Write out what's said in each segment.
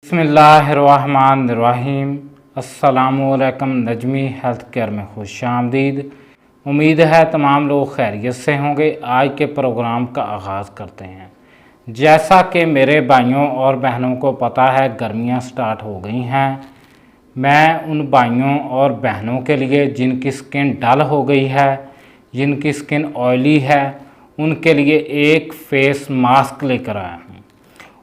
बिस्मिल्लाहिर्रहमानिर्रहीम। अस्सलामुअलैकुम। Najmi health care में खुशामदीद। उम्मीद है तमाम लोग खैरियत से होंगे। आज के प्रोग्राम का आगाज़ करते हैं। जैसा कि मेरे भाइयों और बहनों को पता है, गर्मियां स्टार्ट हो गई हैं। मैं उन भाइयों और बहनों के लिए जिनकी स्किन डल हो गई है, जिनकी स्किन ऑयली है, उनके लिए एक फ़ेस मास्क लेकर आया हूँ।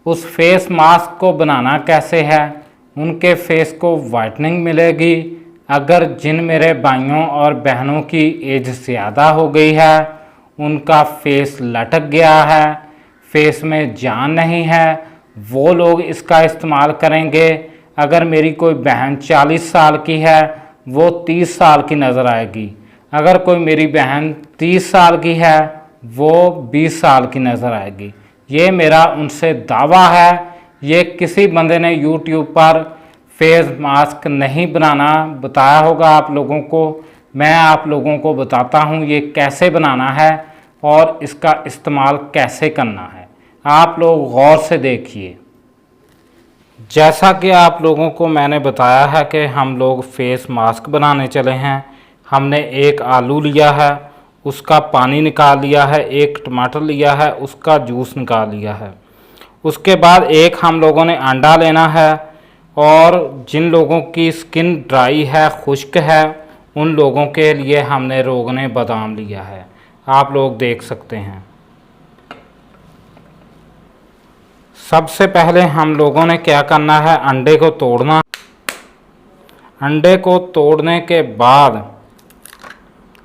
उस फेस मास्क को बनाना कैसे है, उनके फेस को वाइटनिंग मिलेगी। अगर जिन मेरे भाइयों और बहनों की एज ज़्यादा हो गई है, उनका फेस लटक गया है, फेस में जान नहीं है, वो लोग इसका इस्तेमाल करेंगे। अगर मेरी कोई बहन 40 साल की है, वो 30 साल की नज़र आएगी। अगर कोई मेरी बहन 30 साल की है, वो 20 साल की नज़र आएगी। ये मेरा उनसे दावा है। ये किसी बंदे ने YouTube पर फेस मास्क नहीं बनाना बताया होगा आप लोगों को। मैं आप लोगों को बताता हूँ ये कैसे बनाना है और इसका इस्तेमाल कैसे करना है। आप लोग गौर से देखिए। जैसा कि आप लोगों को मैंने बताया है कि हम लोग फेस मास्क बनाने चले हैं। हमने एक आलू लिया है, उसका पानी निकाल लिया है, एक टमाटर लिया है, उसका जूस निकाल लिया है। उसके बाद एक हम लोगों ने अंडा लेना है, और जिन लोगों की स्किन ड्राई है, खुश्क है, उन लोगों के लिए हमने रोगने बादाम लिया है। आप लोग देख सकते हैं। सबसे पहले हम लोगों ने क्या करना है, अंडे को तोड़ना। अंडे को तोड़ने के बाद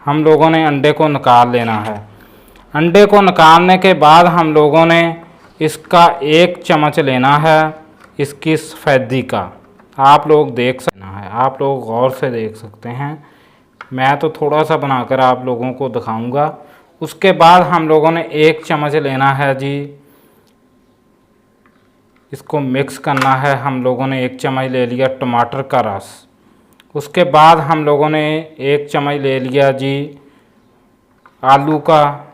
हम लोगों ने अंडे को निकाल लेना है। अंडे को निकालने के बाद हम लोगों ने इसका 1 चम्मच लेना है, इसकी सफ़ेदी का। आप लोग देख सकते हैं, आप लोग गौर से देख सकते हैं। मैं तो थोड़ा सा बनाकर आप लोगों को दिखाऊंगा। उसके बाद हम लोगों ने 1 चम्मच लेना है जी, इसको मिक्स करना है। हम लोगों ने 1 चम्मच ले लिया टमाटर का रस। उसके बाद हम लोगों ने 1 चम्मच ले लिया जी आलू का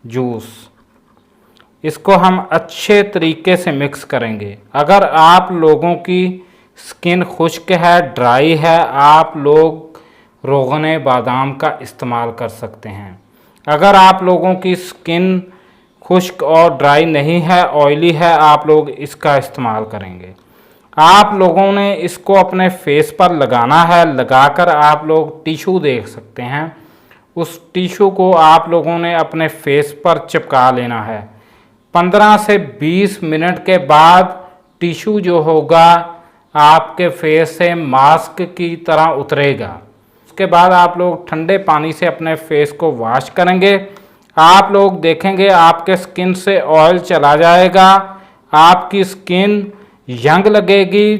जूस। इसको हम अच्छे तरीके से मिक्स करेंगे। अगर आप लोगों की स्किन खुश्क है, ड्राई है, आप लोग रोगने बादाम का इस्तेमाल कर सकते हैं। अगर आप लोगों की स्किन खुश्क और ड्राई नहीं है, ऑयली है, आप लोग इसका इस्तेमाल करेंगे। आप लोगों ने इसको अपने फेस पर लगाना है। लगाकर आप लोग टिशू देख सकते हैं, उस टिशू को आप लोगों ने अपने फेस पर चिपका लेना है। 15 से 20 मिनट के बाद टिशू जो होगा आपके फेस से मास्क की तरह उतरेगा। उसके बाद आप लोग ठंडे पानी से अपने फेस को वॉश करेंगे। आप लोग देखेंगे आपके स्किन से ऑयल चला जाएगा, आपकी स्किन यंग लगेगी।